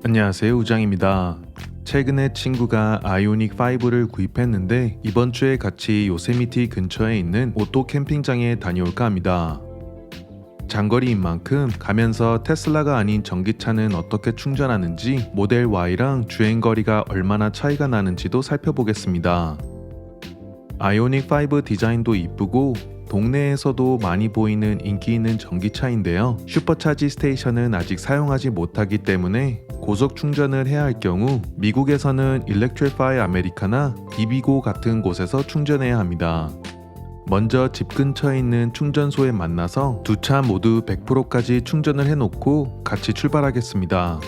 안녕하세요, 우장입니다. 최근에 친구가 아이오닉 5를 구입했는데 이번 주에 같이 요세미티 근처에 있는 오토 캠핑장에 다녀올까 합니다. 장거리인 만큼 가면서 테슬라가 아닌 전기차는 어떻게 충전하는지, 모델 Y랑 주행거리가 얼마나 차이가 나는지도 살펴보겠습니다. 아이오닉 5 디자인도 이쁘고 동네에서도 많이 보이는 인기 있는 전기차인데요. 슈퍼차지 스테이션은 아직 사용하지 못하기 때문에 고속 충전을 해야 할 경우 미국에서는 일렉트리파이 아메리카나 이비고 같은 곳에서 충전해야 합니다. 먼저 집 근처에 있는 충전소에 만나서 두 차 모두 100%까지 충전을 해놓고 같이 출발하겠습니다.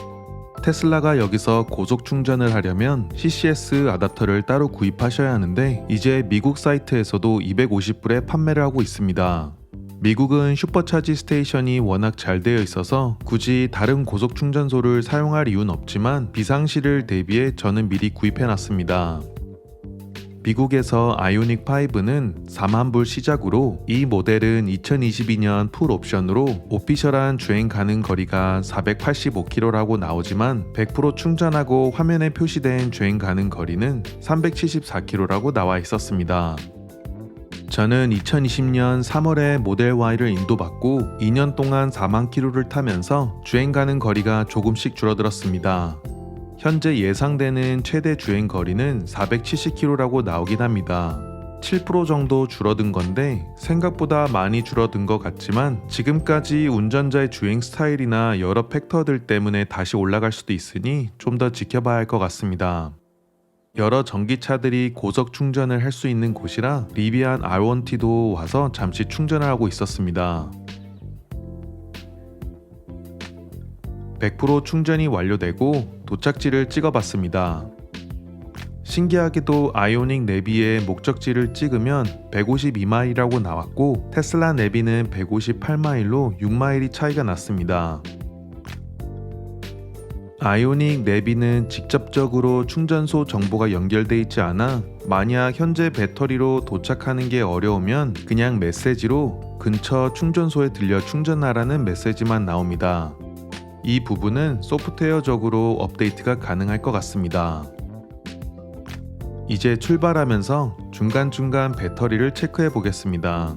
테슬라가 여기서 고속 충전을 하려면 CCS 아답터를 따로 구입하셔야 하는데 이제 미국 사이트에서도 250불에 판매를 하고 있습니다. 미국은 슈퍼차지 스테이션이 워낙 잘 되어 있어서 굳이 다른 고속 충전소를 사용할 이유는 없지만 비상시를 대비해 저는 미리 구입해 놨습니다. 미국에서 아이오닉 5는 4만불 시작으로 이 모델은 2022년 풀 옵션으로 오피셜한 주행 가능 거리가 485km라고 나오지만 100% 충전하고 화면에 표시된 주행 가능 거리는 374km라고 나와 있었습니다. 저는 2020년 3월에 모델 Y를 인도받고 2년 동안 4만 km를 타면서 주행 가능 거리가 조금씩 줄어들었습니다. 현재 예상되는 최대 주행 거리는 470km라고 나오긴 합니다. 7% 정도 줄어든 건데 생각보다 많이 줄어든 것 같지만 지금까지 운전자의 주행 스타일이나 여러 팩터들 때문에 다시 올라갈 수도 있으니 좀 더 지켜봐야 할 것 같습니다. 여러 전기차들이 고속 충전을 할 수 있는 곳이라 리비안 R1T도 와서 잠시 충전을 하고 있었습니다. 100% 충전이 완료되고 도착지를 찍어봤습니다. 신기하게도 아이오닉 내비에 목적지를 찍으면 152마일이라고 나왔고 테슬라 내비는 158마일로 6마일이 차이가 났습니다. 아이오닉 내비는 직접적으로 충전소 정보가 연결돼 있지 않아 만약 현재 배터리로 도착하는 게 어려우면 그냥 메시지로 근처 충전소에 들려 충전하라는 메시지만 나옵니다. 이 부분은 소프트웨어적으로 업데이트가 가능할 것 같습니다. 이제 출발하면서 중간중간 배터리를 체크해 보겠습니다.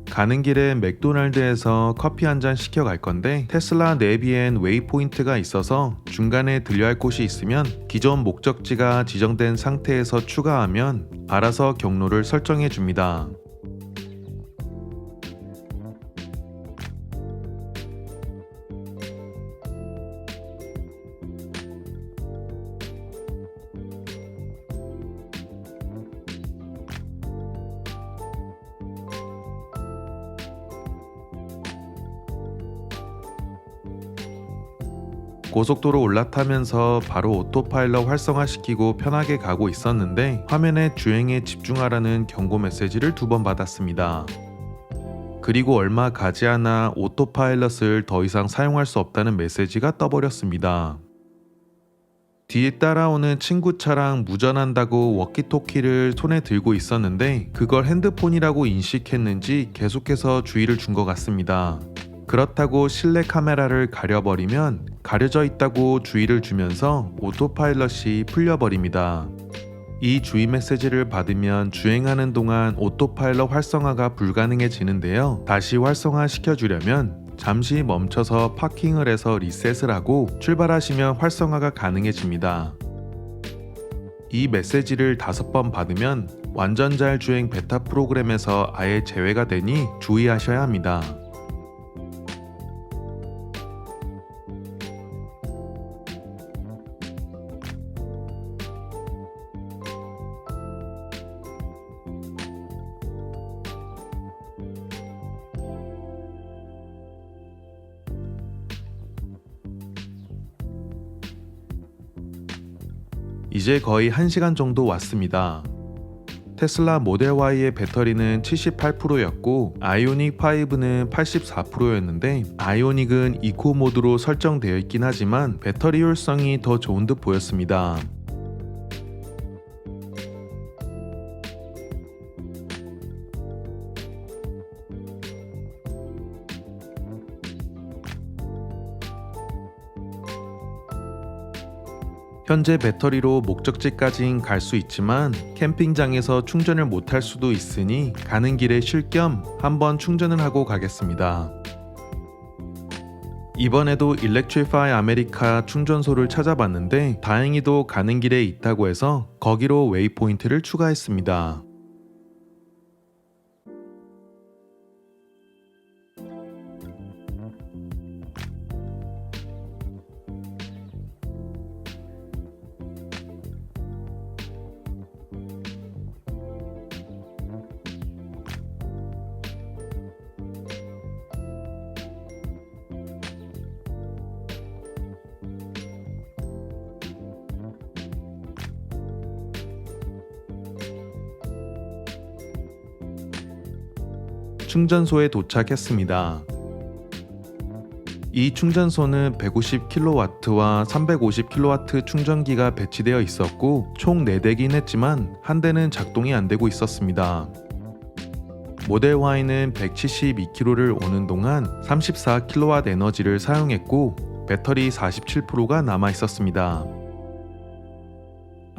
가는 길에 맥도날드에서 커피 한 잔 시켜 갈 건데 테슬라 내비엔 웨이포인트가 있어서 중간에 들려야 할 곳이 있으면 기존 목적지가 지정된 상태에서 추가하면 알아서 경로를 설정해 줍니다. 고속도로 올라타면서 바로 오토파일럿 활성화시키고 편하게 가고 있었는데 화면에 주행에 집중하라는 경고 메시지를 2번 받았습니다. 그리고 얼마 가지 않아 오토파일럿을 더 이상 사용할 수 없다는 메시지가 떠버렸습니다. 뒤에 따라오는 친구 차랑 무전한다고 워키토키를 손에 들고 있었는데 그걸 핸드폰이라고 인식했는지 계속해서 주의를 준 것 같습니다. 그렇다고 실내 카메라를 가려버리면 가려져 있다고 주의를 주면서 오토파일럿이 풀려버립니다. 이 주의 메시지를 받으면 주행하는 동안 오토파일럿 활성화가 불가능해지는데요. 다시 활성화 시켜주려면 잠시 멈춰서 파킹을 해서 리셋을 하고 출발하시면 활성화가 가능해집니다. 이 메시지를 5번 받으면 완전 잘 주행 베타 프로그램에서 아예 제외가 되니 주의하셔야 합니다. 이제 거의 1시간 정도 왔습니다. 테슬라 모델 Y의 배터리는 78%였고 아이오닉 5는 84%였는데 아이오닉은 이코 모드로 설정되어 있긴 하지만 배터리 효율성이 더 좋은 듯 보였습니다. 현재 배터리로 목적지까진 갈 수 있지만 캠핑장에서 충전을 못할 수도 있으니 가는 길에 쉴 겸 한번 충전을 하고 가겠습니다. 이번에도 일렉트리파이 아메리카 충전소를 찾아봤는데 다행히도 가는 길에 있다고 해서 거기로 웨이포인트를 추가했습니다. 충전소에 도착했습니다. 이 충전소는 150kW와 350kW 충전기가 배치되어 있었고 총 4대긴 했지만 한 대는 작동이 안 되고 있었습니다. 모델 Y는 172km를 오는 동안 34kW 에너지를 사용했고 배터리 47%가 남아 있었습니다.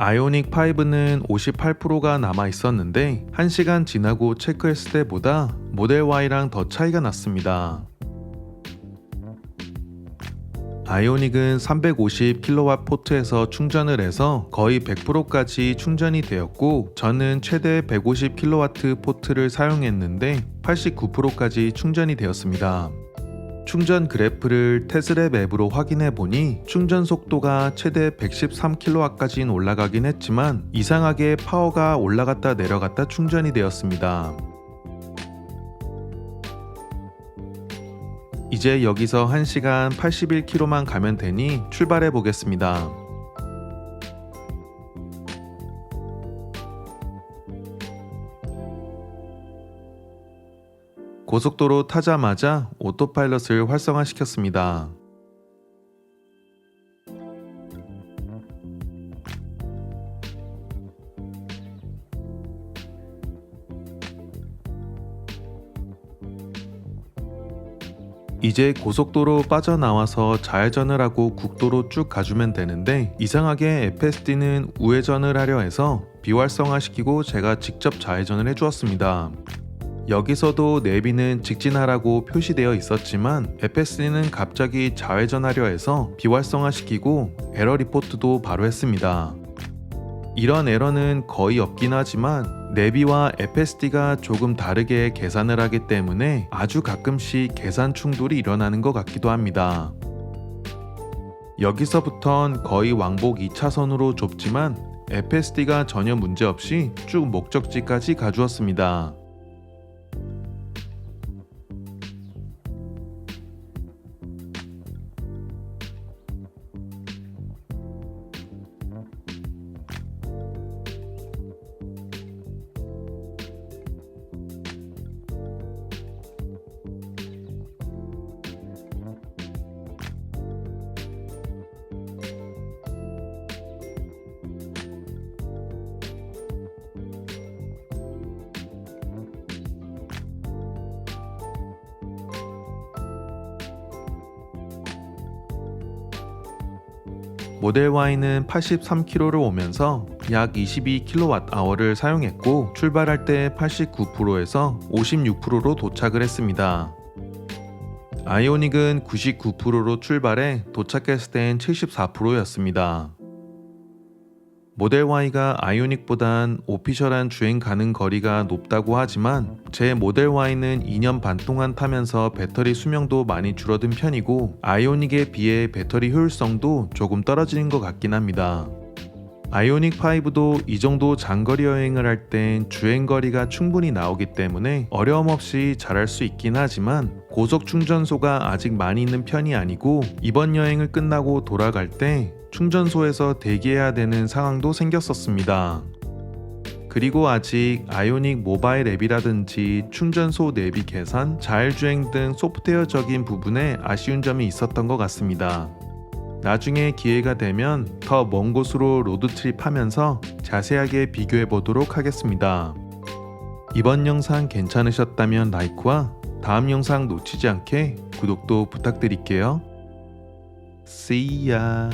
아이오닉 5는 58%가 남아 있었는데 1시간 지나고 체크했을 때보다 모델 Y랑 더 차이가 났습니다. 아이오닉은 350kW 포트에서 충전을 해서 거의 100%까지 충전이 되었고 저는 최대 150kW 포트를 사용했는데 89%까지 충전이 되었습니다. 충전 그래프를 테슬랩 앱으로 확인해 보니 충전 속도가 최대 113kW까지는 올라가긴 했지만 이상하게 파워가 올라갔다 내려갔다 충전이 되었습니다. 이제 여기서 1시간 81km만 가면 되니 출발해 보겠습니다. 고속도로 타자마자 오토파일럿을 활성화시켰습니다. 이제 고속도로 빠져나와서 좌회전을 하고 국도로 쭉 가주면 되는데 이상하게 FSD는 우회전을 하려 해서 비활성화시키고 제가 직접 좌회전을 해주었습니다. 여기서도 내비는 직진하라고 표시되어 있었지만 FSD는 갑자기 좌회전하려 해서 비활성화시키고 에러 리포트도 바로 했습니다. 이런 에러는 거의 없긴 하지만 내비와 FSD가 조금 다르게 계산을 하기 때문에 아주 가끔씩 계산 충돌이 일어나는 것 같기도 합니다. 여기서부턴 거의 왕복 2차선으로 좁지만 FSD가 전혀 문제없이 쭉 목적지까지 가주었습니다. 모델 Y는 83km를 오면서 약 22kWh를 사용했고 출발할 때 89%에서 56%로 도착을 했습니다. 아이오닉은 99%로 출발해 도착했을 땐 74%였습니다. 모델 Y가 아이오닉보단 오피셜한 주행 가능 거리가 높다고 하지만 제 모델 Y는 2년 반 동안 타면서 배터리 수명도 많이 줄어든 편이고 아이오닉에 비해 배터리 효율성도 조금 떨어지는 것 같긴 합니다. 아이오닉 5도 이 정도 장거리 여행을 할 땐 주행거리가 충분히 나오기 때문에 어려움 없이 잘할 수 있긴 하지만 고속 충전소가 아직 많이 있는 편이 아니고 이번 여행을 끝나고 돌아갈 때 충전소에서 대기해야 되는 상황도 생겼었습니다. 그리고 아직 아이오닉 모바일 앱이라든지 충전소 내비 계산, 자율주행 등 소프트웨어적인 부분에 아쉬운 점이 있었던 것 같습니다. 나중에 기회가 되면 더 먼 곳으로 로드트립 하면서 자세하게 비교해 보도록 하겠습니다. 이번 영상 괜찮으셨다면 라이크와 다음 영상 놓치지 않게 구독도 부탁드릴게요. See ya!